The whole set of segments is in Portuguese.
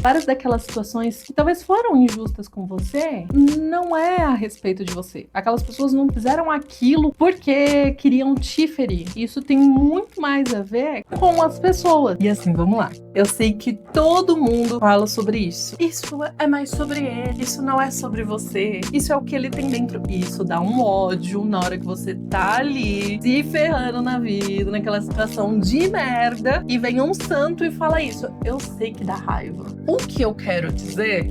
Várias daquelas situações que talvez foram injustas com você, não é a respeito de você. Aquelas pessoas não fizeram aquilo porque queriam te ferir. Isso tem muito mais a ver com as pessoas. E assim, vamos lá. Eu sei que todo mundo fala sobre isso. Isso é mais sobre ele, isso não é sobre você. Isso é o que ele tem dentro. Isso dá um ódio na hora que você tá ali se ferrando na vida, naquela situação de merda, e vem um santo e fala isso. Eu sei que dá raiva. O que eu quero dizer?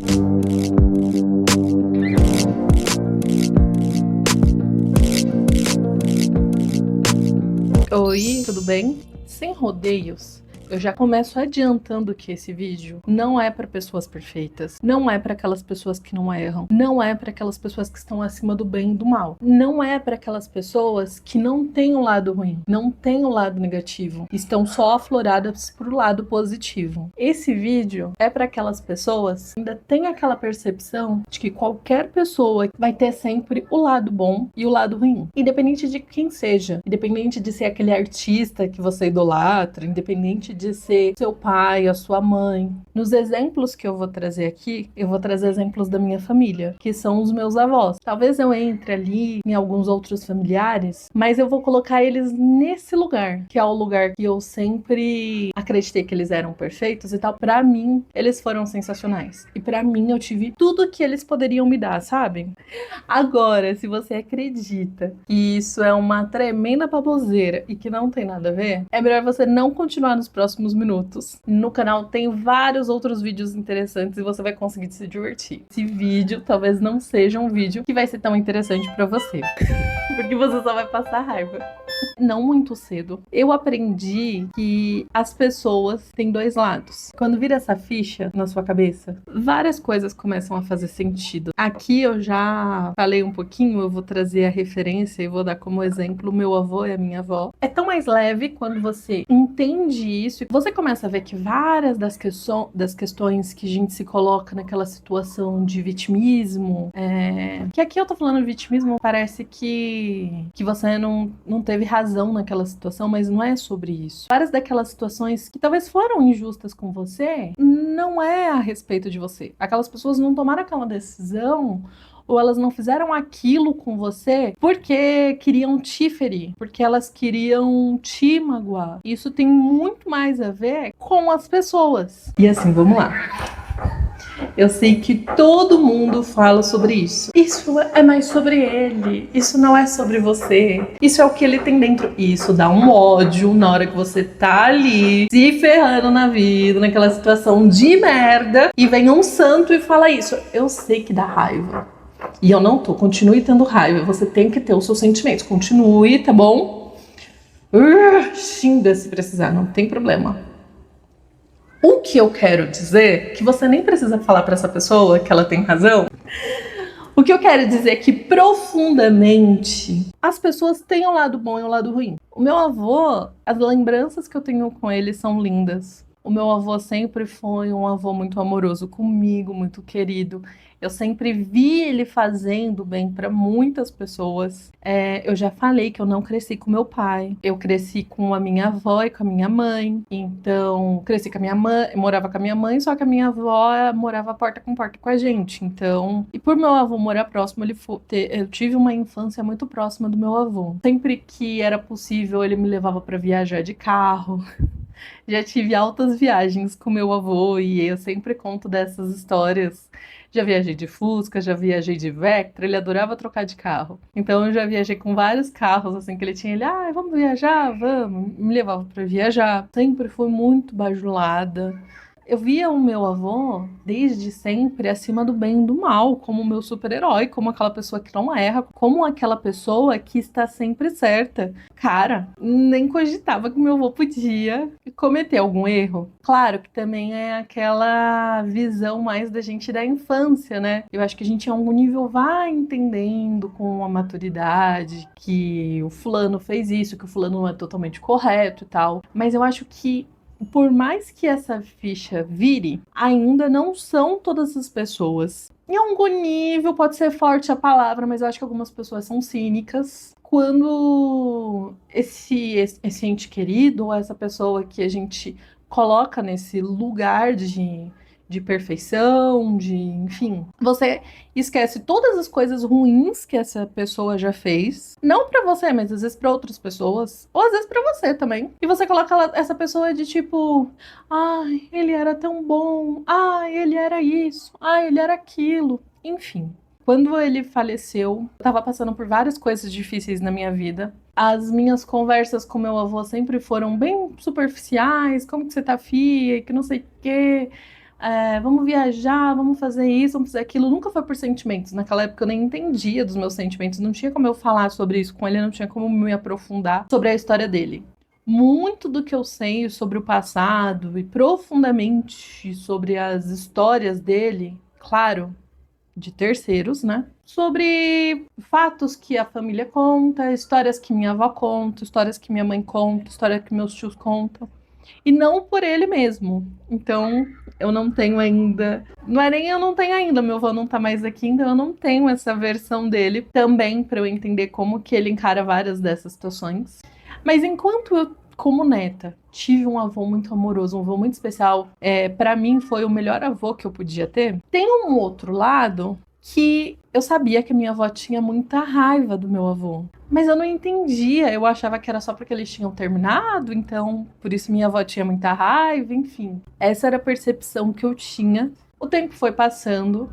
Oi, tudo bem? Sem rodeios. Eu já começo adiantando que esse vídeo não é para pessoas perfeitas, não é para aquelas pessoas que não erram, não é para aquelas pessoas que estão acima do bem e do mal, não é para aquelas pessoas que não têm o lado ruim, não têm o lado negativo, estão só afloradas pro lado positivo. Esse vídeo é para aquelas pessoas que ainda têm aquela percepção de que qualquer pessoa vai ter sempre o lado bom e o lado ruim, independente de quem seja, independente de ser aquele artista que você idolatra, independente de ser seu pai, a sua mãe. Nos exemplos que eu vou trazer aqui, eu vou trazer exemplos da minha família, que são os meus avós. Talvez eu entre ali em alguns outros familiares, mas eu vou colocar eles nesse lugar, que é o lugar que eu sempre acreditei que eles eram perfeitos e tal. Pra mim, eles foram sensacionais. E pra mim, eu tive tudo que eles poderiam me dar, sabe? Agora, se você acredita que isso é uma tremenda baboseira e que não tem nada a ver, é melhor você não continuar nos próximos minutos. No canal tem vários outros vídeos interessantes e você vai conseguir se divertir. Esse vídeo talvez não seja um vídeo que vai ser tão interessante pra você, porque você só vai passar raiva. Não muito cedo, eu aprendi que as pessoas têm dois lados. Quando vira essa ficha na sua cabeça, várias coisas começam a fazer sentido. Aqui eu já falei um pouquinho, eu vou trazer a referência e vou dar como exemplo o meu avô e a minha avó. É tão mais leve quando você entende isso e você começa a ver que várias das questões que a gente se coloca naquela situação de vitimismo, que aqui eu tô falando de vitimismo, parece que você não teve razão naquela situação, mas não é sobre isso. Várias daquelas situações que talvez foram injustas com você, não é a respeito de você. Aquelas pessoas não tomaram aquela decisão ou elas não fizeram aquilo com você porque queriam te ferir, porque elas queriam te magoar. Isso tem muito mais a ver com as pessoas. E assim, vamos lá. Eu sei que todo mundo fala sobre isso. Isso é mais sobre ele. Isso não é sobre você. Isso é o que ele tem dentro. Isso dá um ódio na hora que você tá ali se ferrando na vida, naquela situação de merda, e vem um santo e fala isso. Eu sei que dá raiva. E eu não tô. Continue tendo raiva. Você tem que ter os seus sentimentos. Continue, tá bom? Xinga se precisar, não tem problema. O que eu quero dizer, que você nem precisa falar para essa pessoa que ela tem razão. O que eu quero dizer é que profundamente as pessoas têm o lado bom e o lado ruim. O meu avô, as lembranças que eu tenho com ele são lindas. O meu avô sempre foi um avô muito amoroso comigo, muito querido. Eu sempre vi ele fazendo bem para muitas pessoas. Eu já falei que eu não cresci com meu pai. Eu cresci com a minha avó e com a minha mãe. Então, cresci com a minha mãe, morava com a minha mãe, só que a minha avó morava porta com a gente. Então, e por meu avô morar próximo, eu tive uma infância muito próxima do meu avô. Sempre que era possível, ele me levava para viajar de carro. Já tive altas viagens com meu avô e eu sempre conto dessas histórias. Já viajei de Fusca, já viajei de Vectra, ele adorava trocar de carro. Então eu já viajei com vários carros, assim, que ele tinha. Vamos viajar? Vamos. Me levava pra viajar. Sempre fui muito bajulada. Eu via o meu avô, desde sempre, acima do bem e do mal, como o meu super-herói, como aquela pessoa que não erra, como aquela pessoa que está sempre certa. Cara, nem cogitava que meu avô podia cometer algum erro. Claro que também é aquela visão mais da gente da infância, né? Eu acho que a gente, em algum nível, vai entendendo com a maturidade que o fulano fez isso, que o fulano não é totalmente correto e tal. Mas eu acho que por mais que essa ficha vire, ainda não são todas as pessoas. Em algum nível, pode ser forte a palavra, mas eu acho que algumas pessoas são cínicas. Quando esse ente querido, ou essa pessoa que a gente coloca nesse lugar de perfeição, de, enfim. Você esquece todas as coisas ruins que essa pessoa já fez, não pra você, mas às vezes pra outras pessoas, ou às vezes pra você também. E você coloca essa pessoa de tipo, ai, ele era tão bom, ai, ele era isso, ai, ele era aquilo, enfim. Quando ele faleceu, eu tava passando por várias coisas difíceis na minha vida. As minhas conversas com meu avô sempre foram bem superficiais. Como que você tá, filha? Que não sei o quê. Vamos viajar, vamos fazer isso, vamos fazer aquilo. Nunca foi por sentimentos. Naquela época eu nem entendia dos meus sentimentos. Não tinha como eu falar sobre isso com ele, não tinha como me aprofundar sobre a história dele. Muito do que eu sei sobre o passado e profundamente sobre as histórias dele, claro, de terceiros, né? Sobre fatos que a família conta, histórias que minha avó conta, histórias que minha mãe conta, histórias que meus tios contam. E não por ele mesmo. Então, eu não tenho ainda. Não é nem eu não tenho ainda, meu avô não tá mais aqui, então eu não tenho essa versão dele também para eu entender como que ele encara várias dessas situações. Mas enquanto eu, como neta, tive um avô muito amoroso, um avô muito especial, para mim foi o melhor avô que eu podia ter. Tem um outro lado que eu sabia que a minha avó tinha muita raiva do meu avô. Mas eu não entendia, eu achava que era só porque eles tinham terminado, então por isso minha avó tinha muita raiva, enfim. Essa era a percepção que eu tinha. O tempo foi passando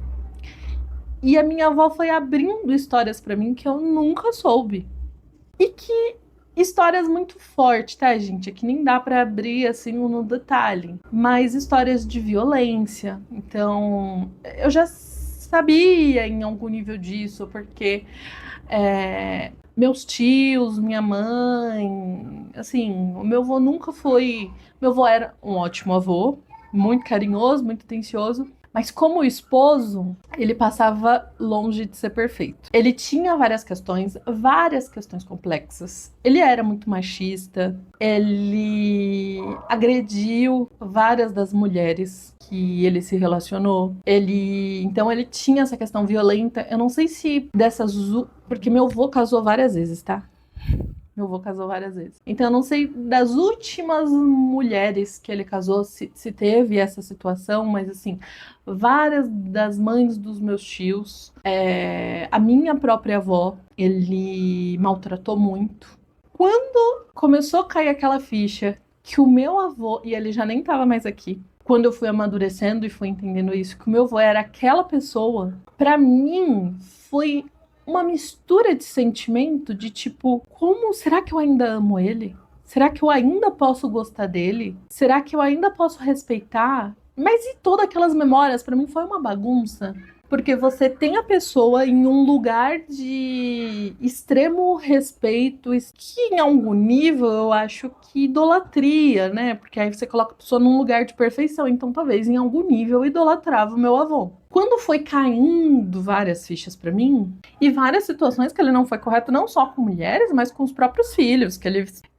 e a minha avó foi abrindo histórias pra mim que eu nunca soube. E que histórias muito fortes, tá, gente? Aqui nem dá pra abrir assim no detalhe, mas histórias de violência. Então, eu já sabia em algum nível disso, porque meus tios, minha mãe, assim, o meu avô nunca foi. Meu avô era um ótimo avô, muito carinhoso, muito atencioso, mas como esposo, ele passava longe de ser perfeito. Ele tinha várias questões complexas. Ele era muito machista, ele agrediu várias das mulheres que ele se relacionou. Então ele tinha essa questão violenta. Eu não sei se porque meu avô casou várias vezes, tá? Meu avô casou várias vezes. Então, eu não sei das últimas mulheres que ele casou se teve essa situação, mas assim, várias das mães dos meus tios, a minha própria avó, ele maltratou muito. Quando começou a cair aquela ficha que o meu avô, e ele já nem estava mais aqui, quando eu fui amadurecendo e fui entendendo isso, que o meu avô era aquela pessoa, pra mim foi uma mistura de sentimento de tipo, como será que eu ainda amo ele? Será que eu ainda posso gostar dele? Será que eu ainda posso respeitar? Mas e todas aquelas memórias? Pra mim foi uma bagunça. Porque você tem a pessoa em um lugar de extremo respeito, que em algum nível eu acho que idolatria, né? Porque aí você coloca a pessoa num lugar de perfeição. Então talvez em algum nível eu idolatrava o meu avô. Quando foi caindo várias fichas pra mim, e várias situações que ele não foi correto, não só com mulheres, mas com os próprios filhos, que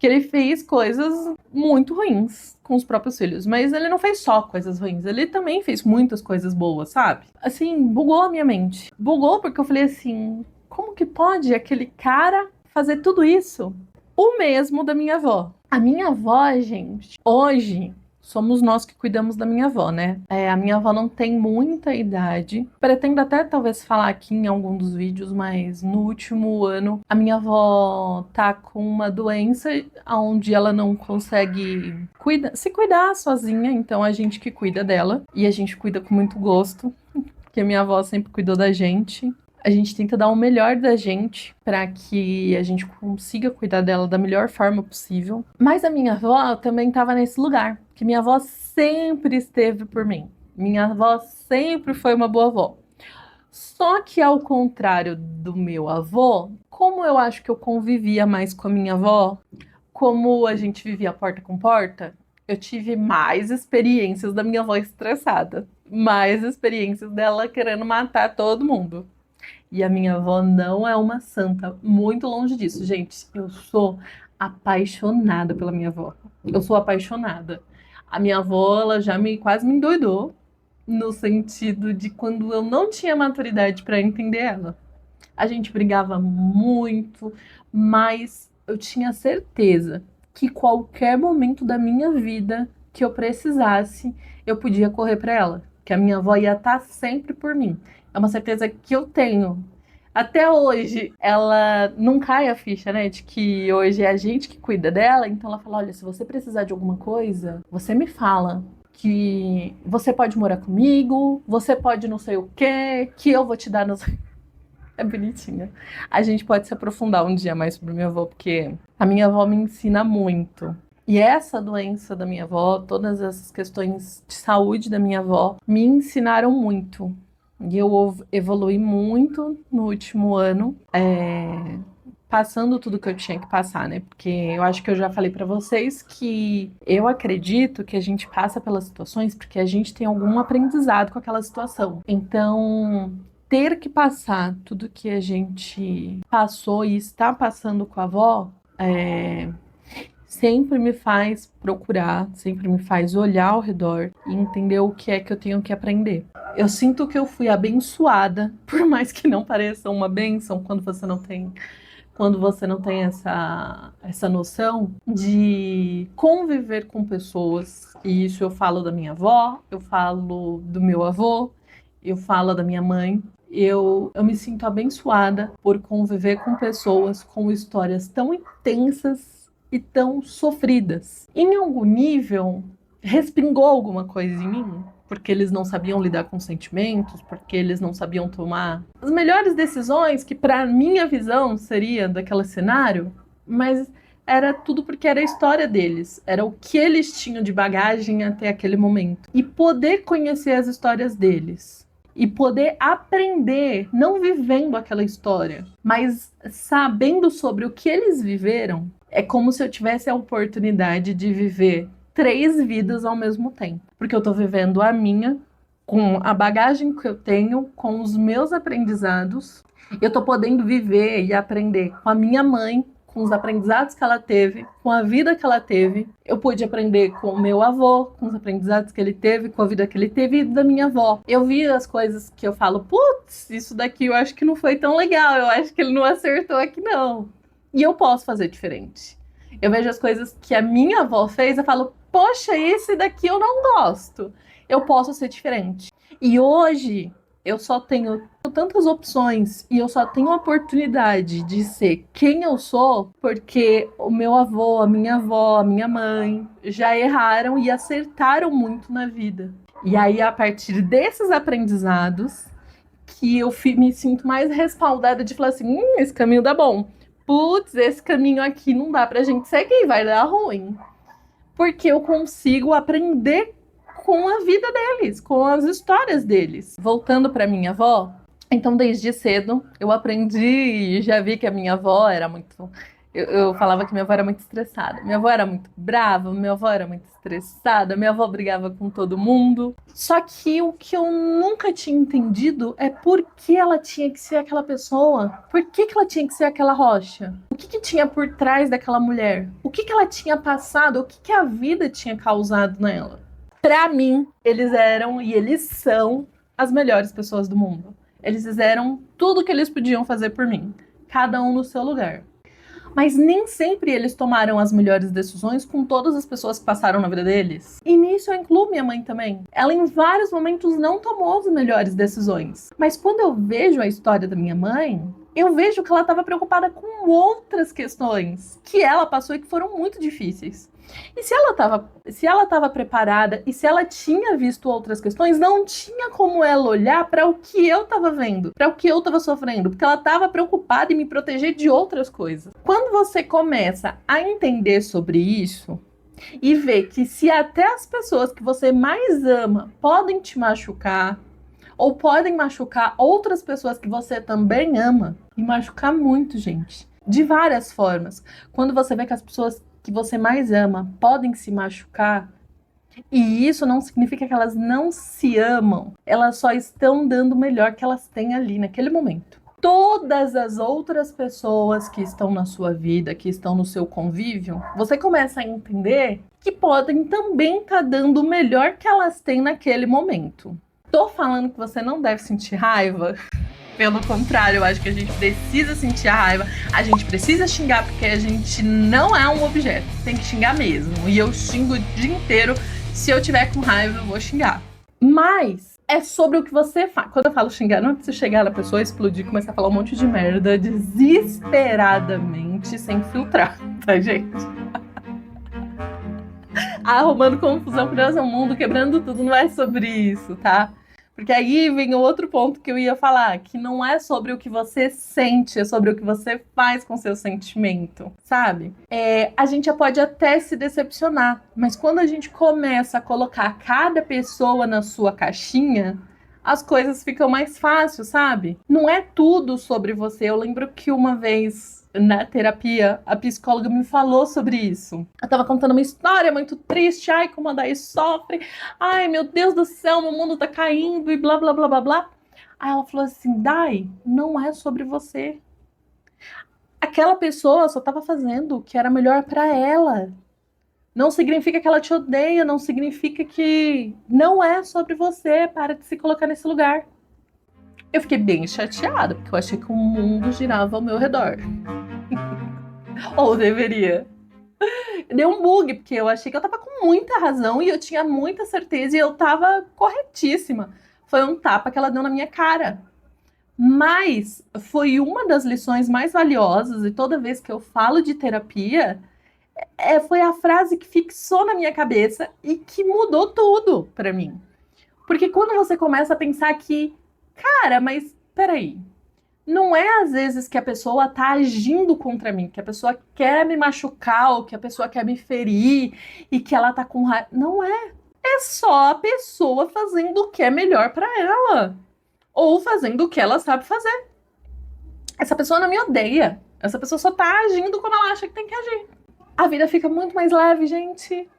ele fez coisas muito ruins com os próprios filhos. Mas ele não fez só coisas ruins, ele também fez muitas coisas boas, sabe? Assim, bugou a minha mente. Bugou porque eu falei assim: como que pode aquele cara fazer tudo isso? O mesmo da minha avó. A minha avó, gente, hoje somos nós que cuidamos da minha avó, né? A minha avó não tem muita idade. Pretendo até talvez falar aqui em algum dos vídeos, mas no último ano a minha avó tá com uma doença onde ela não consegue se cuidar sozinha, então a gente que cuida dela e a gente cuida com muito gosto, porque a minha avó sempre cuidou da gente. A gente tenta dar o melhor da gente para que a gente consiga cuidar dela da melhor forma possível. Mas a minha avó também estava nesse lugar, que minha avó sempre esteve por mim. Minha avó sempre foi uma boa avó. Só que ao contrário do meu avô, como eu acho que eu convivia mais com a minha avó, como a gente vivia porta com porta, eu tive mais experiências da minha avó estressada, mais experiências dela querendo matar todo mundo. E a minha avó não é uma santa, muito longe disso, gente. Eu sou apaixonada pela minha avó. Eu sou apaixonada. A minha avó, ela já quase me endoidou, no sentido de quando eu não tinha maturidade para entender ela. A gente brigava muito, mas eu tinha certeza que qualquer momento da minha vida que eu precisasse, eu podia correr para ela. que a minha avó ia estar sempre por mim. É uma certeza que eu tenho. Até hoje, ela não cai a ficha, né? De que hoje é a gente que cuida dela. Então ela fala, olha, se você precisar de alguma coisa, você me fala. Que você pode morar comigo, você pode não sei o quê, que eu vou te dar nos... É bonitinha. A gente pode se aprofundar um dia mais sobre minha avó, porque a minha avó me ensina muito. E essa doença da minha avó, todas essas questões de saúde da minha avó, me ensinaram muito. E eu evolui muito no último ano, passando tudo que eu tinha que passar, né? Porque eu acho que eu já falei pra vocês que eu acredito que a gente passa pelas situações porque a gente tem algum aprendizado com aquela situação. Então, ter que passar tudo que a gente passou e está passando com a avó, sempre me faz procurar, sempre me faz olhar ao redor e entender o que é que eu tenho que aprender. Eu sinto que eu fui abençoada, por mais que não pareça uma bênção quando você não tem essa noção de conviver com pessoas. E isso eu falo da minha avó, eu falo do meu avô, eu falo da minha mãe. Eu me sinto abençoada por conviver com pessoas com histórias tão intensas e tão sofridas. Em algum nível, respingou alguma coisa em mim, porque eles não sabiam lidar com sentimentos, porque eles não sabiam tomar as melhores decisões, que para minha visão seria daquele cenário, mas era tudo porque era a história deles, era o que eles tinham de bagagem até aquele momento. E poder conhecer as histórias deles, e poder aprender, não vivendo aquela história, mas sabendo sobre o que eles viveram, é como se eu tivesse a oportunidade de viver 3 vidas ao mesmo tempo. Porque eu tô vivendo a minha, com a bagagem que eu tenho, com os meus aprendizados. Eu tô podendo viver e aprender com a minha mãe, com os aprendizados que ela teve, com a vida que ela teve. Eu pude aprender com o meu avô, com os aprendizados que ele teve, com a vida que ele teve e da minha avó. Eu vi as coisas que eu falo, putz, isso daqui eu acho que não foi tão legal, eu acho que ele não acertou aqui não. E eu posso fazer diferente. Eu vejo as coisas que a minha avó fez, eu falo, poxa, esse daqui eu não gosto. Eu posso ser diferente. E hoje eu só tenho tantas opções e eu só tenho a oportunidade de ser quem eu sou porque o meu avô, a minha avó, a minha mãe já erraram e acertaram muito na vida. E aí, a partir desses aprendizados, que eu me sinto mais respaldada de falar assim, esse caminho dá bom. Putz, esse caminho aqui não dá pra gente seguir, vai dar ruim. Porque eu consigo aprender com a vida deles, com as histórias deles. Voltando para minha avó, então desde cedo eu aprendi e já vi que a minha avó era muito... Eu falava que minha avó era muito estressada. Minha avó era muito brava, minha avó era muito estressada, minha avó brigava com todo mundo. Só que o que eu nunca tinha entendido é por que ela tinha que ser aquela pessoa. Por que ela tinha que ser aquela rocha? O que tinha por trás daquela mulher? O que ela tinha passado? O que a vida tinha causado nela? Pra mim, eles eram e eles são as melhores pessoas do mundo. Eles fizeram tudo o que eles podiam fazer por mim. Cada um no seu lugar. Mas nem sempre eles tomaram as melhores decisões com todas as pessoas que passaram na vida deles. E nisso eu incluo minha mãe também. Ela em vários momentos não tomou as melhores decisões. Mas quando eu vejo a história da minha mãe, eu vejo que ela estava preocupada com outras questões que ela passou e que foram muito difíceis. E se ela estava preparada e se ela tinha visto outras questões, não tinha como ela olhar para o que eu estava vendo, para o que eu estava sofrendo, porque ela estava preocupada em me proteger de outras coisas. Quando você começa a entender sobre isso e ver que se até as pessoas que você mais ama podem te machucar, ou podem machucar outras pessoas que você também ama, e machucar muito, gente, de várias formas. Quando você vê que as pessoas que você mais ama podem se machucar, e isso não significa que elas não se amam, elas só estão dando o melhor que elas têm ali naquele momento. Todas as outras pessoas que estão na sua vida, que estão no seu convívio, você começa a entender que podem também estar dando o melhor que elas têm naquele momento. Tô falando que você não deve sentir raiva? Pelo contrário, eu acho que a gente precisa sentir a raiva, a gente precisa xingar, porque a gente não é um objeto, tem que xingar mesmo. E eu xingo o dia inteiro, se eu tiver com raiva, eu vou xingar. Mas É sobre o que você faz. Quando eu falo xingar, não é pra você chegar na pessoa, explodir, começar a falar um monte de merda desesperadamente, sem filtrar, tá, gente? Arrumando confusão, criança, o mundo, quebrando tudo, não é sobre isso, tá? Porque aí vem o outro ponto que eu ia falar, que não é sobre o que você sente, é sobre o que você faz com seu sentimento, sabe? A gente pode até se decepcionar, mas quando a gente começa a colocar cada pessoa na sua caixinha, as coisas ficam mais fáceis, sabe? Não é tudo sobre você. Eu lembro que uma vez na terapia, a psicóloga me falou sobre isso. Eu tava contando uma história muito triste, ai, como a Day sofre, ai, meu Deus do céu, meu mundo tá caindo e blá, blá, blá, blá, blá. Aí ela falou assim, Day, não é sobre você. Aquela pessoa só tava fazendo o que era melhor para ela. Não significa que ela te odeia, não significa que não é sobre você, para de se colocar nesse lugar. Eu fiquei bem chateada, porque eu achei que o mundo girava ao meu redor. Ou deveria. Deu um bug, porque eu achei que eu tava com muita razão e eu tinha muita certeza e eu tava corretíssima. Foi um tapa que ela deu na minha cara. Mas foi uma das lições mais valiosas e toda vez que eu falo de terapia, foi a frase que fixou na minha cabeça e que mudou tudo pra mim. Porque quando você começa a pensar que, cara, mas peraí, não é às vezes que a pessoa tá agindo contra mim, que a pessoa quer me machucar ou que a pessoa quer me ferir e que ela tá com raiva. Não é. É só a pessoa fazendo o que é melhor pra ela. Ou fazendo o que ela sabe fazer. Essa pessoa não me odeia. Essa pessoa só tá agindo como ela acha que tem que agir. A vida fica muito mais leve, gente.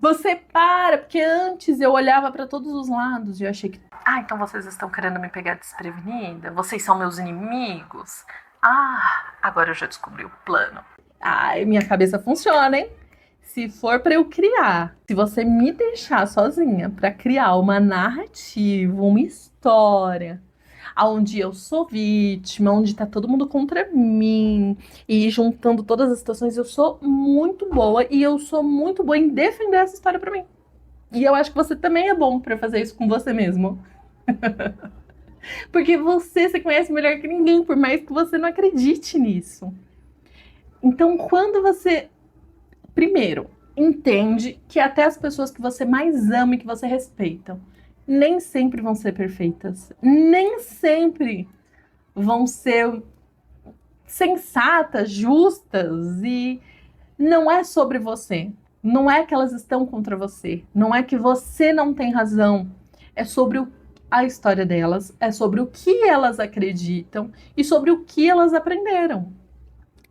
Você para, porque antes eu olhava pra todos os lados e eu achei que, então vocês estão querendo me pegar desprevenida? Vocês são meus inimigos? Agora eu já descobri o plano. Minha cabeça funciona, hein? Se for pra eu criar, se você me deixar sozinha pra criar uma narrativa, uma história, onde eu sou vítima, onde tá todo mundo contra mim, e juntando todas as situações, eu sou muito boa e eu sou muito boa em defender essa história pra mim. E eu acho que você também é bom pra fazer isso com você mesmo. Porque você se conhece melhor que ninguém, por mais que você não acredite nisso. Então, quando você, primeiro, entende que até as pessoas que você mais ama e que você respeita, nem sempre vão ser perfeitas. Nem sempre vão ser sensatas, justas, e não é sobre você. Não é que elas estão contra você. Não é que você não tem razão. É sobre a história delas, é sobre o que elas acreditam e sobre o que elas aprenderam.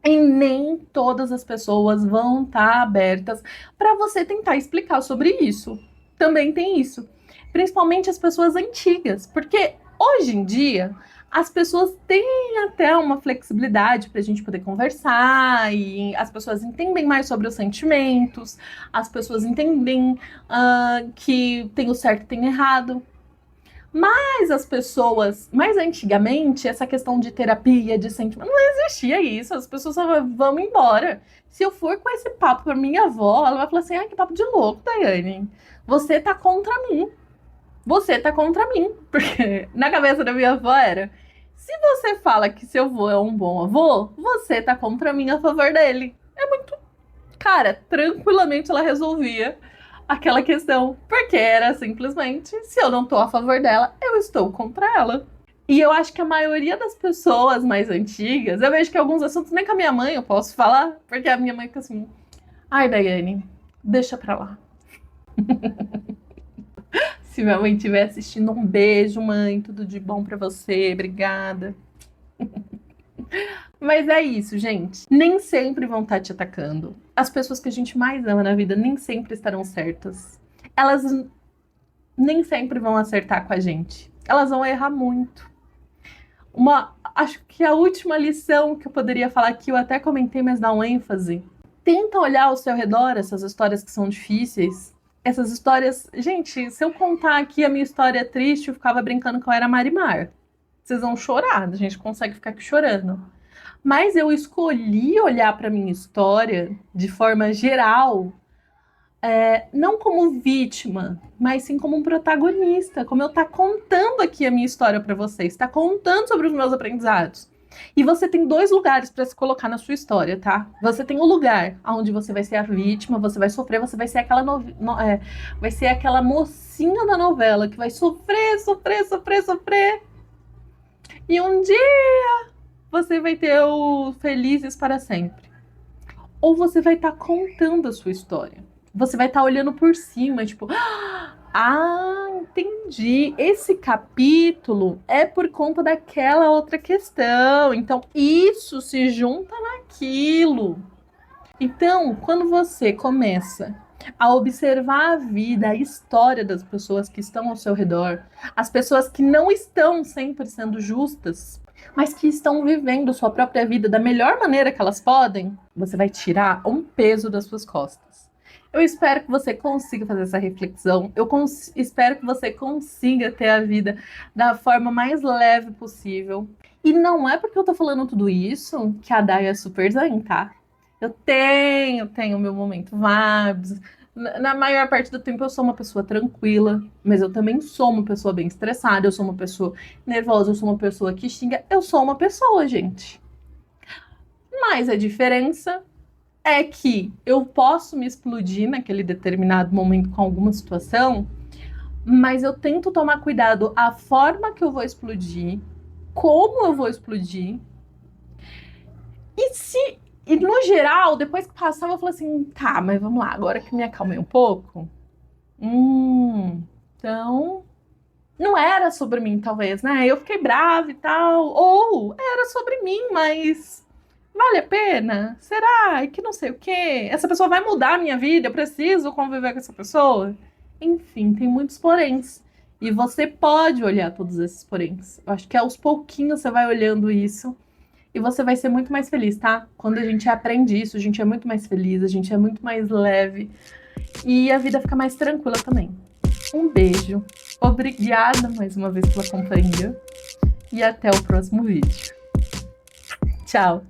E nem todas as pessoas vão estar abertas para você tentar explicar sobre isso. Também tem isso. Principalmente as pessoas antigas, porque hoje em dia as pessoas têm até uma flexibilidade para a gente poder conversar e as pessoas entendem mais sobre os sentimentos, as pessoas entendem que tem o certo e tem o errado. Mas as pessoas, mais antigamente, essa questão de terapia, de sentimento, não existia isso. As pessoas só vão embora. Se eu for com esse papo pra minha avó, ela vai falar assim: que papo de louco, Daiane. Você tá contra mim. Você tá contra mim. Porque na cabeça da minha avó era: se você fala que seu avô é um bom avô, você tá contra mim a favor dele. É muito. Cara, tranquilamente ela resolvia aquela questão, porque era simplesmente, se eu não tô a favor dela, eu estou contra ela. E eu acho que a maioria das pessoas mais antigas, eu vejo que alguns assuntos nem com a minha mãe eu posso falar, porque a minha mãe fica assim, Daiane, deixa pra lá. Se minha mãe estiver assistindo, um beijo, mãe, tudo de bom pra você, obrigada. Mas é isso, gente. Nem sempre vão estar te atacando. As pessoas que a gente mais ama na vida nem sempre estarão certas. Elas nem sempre vão acertar com a gente. Elas vão errar muito. Acho que a última lição que eu poderia falar aqui, eu até comentei, mas dá um ênfase. Tenta olhar ao seu redor essas histórias que são difíceis. Essas histórias... Gente, se eu contar aqui a minha história triste, eu ficava brincando que eu era Marimar. Vocês vão chorar, a gente consegue ficar aqui chorando. Mas eu escolhi olhar para minha história de forma geral não como vítima, mas sim como um protagonista, como eu tá contando aqui a minha história para vocês, tá contando sobre os meus aprendizados. E você tem dois lugares para se colocar na sua história, tá? Você tem o lugar onde você vai ser a vítima, você vai sofrer, você vai ser vai ser aquela mocinha da novela que vai sofrer, sofrer, sofrer, sofrer. E um dia você vai ter o felizes para sempre. Ou você vai estar contando a sua história. Você vai estar olhando por cima, tipo, ah, entendi. Esse capítulo é por conta daquela outra questão. Então, isso se junta naquilo. Então, quando você começa a observar a vida, a história das pessoas que estão ao seu redor, as pessoas que não estão sempre sendo justas, mas que estão vivendo sua própria vida da melhor maneira que elas podem, você vai tirar um peso das suas costas. Eu espero que você consiga fazer essa reflexão. Espero que você consiga ter a vida da forma mais leve possível. E não é porque eu tô falando tudo isso que a Day é super zen, tá? Eu tenho meu momento vibes. Na maior parte do tempo eu sou uma pessoa tranquila, mas eu também sou uma pessoa bem estressada, eu sou uma pessoa nervosa, eu sou uma pessoa que xinga, eu sou uma pessoa, gente. Mas a diferença é que eu posso me explodir naquele determinado momento com alguma situação, mas eu tento tomar cuidado a forma que eu vou explodir, como eu vou explodir. E no geral, depois que passava, eu falei assim, tá, mas vamos lá, agora que me acalmei um pouco. Então, não era sobre mim, talvez, né? Eu fiquei brava e tal. Ou era sobre mim, mas vale a pena? Será? E que não sei o quê. Essa pessoa vai mudar a minha vida? Eu preciso conviver com essa pessoa? Enfim, tem muitos poréns. E você pode olhar todos esses poréns. Eu acho que aos pouquinhos você vai olhando isso. E você vai ser muito mais feliz, tá? Quando a gente aprende isso, a gente é muito mais feliz, a gente é muito mais leve. E a vida fica mais tranquila também. Um beijo. Obrigada mais uma vez pela companhia. E até o próximo vídeo. Tchau!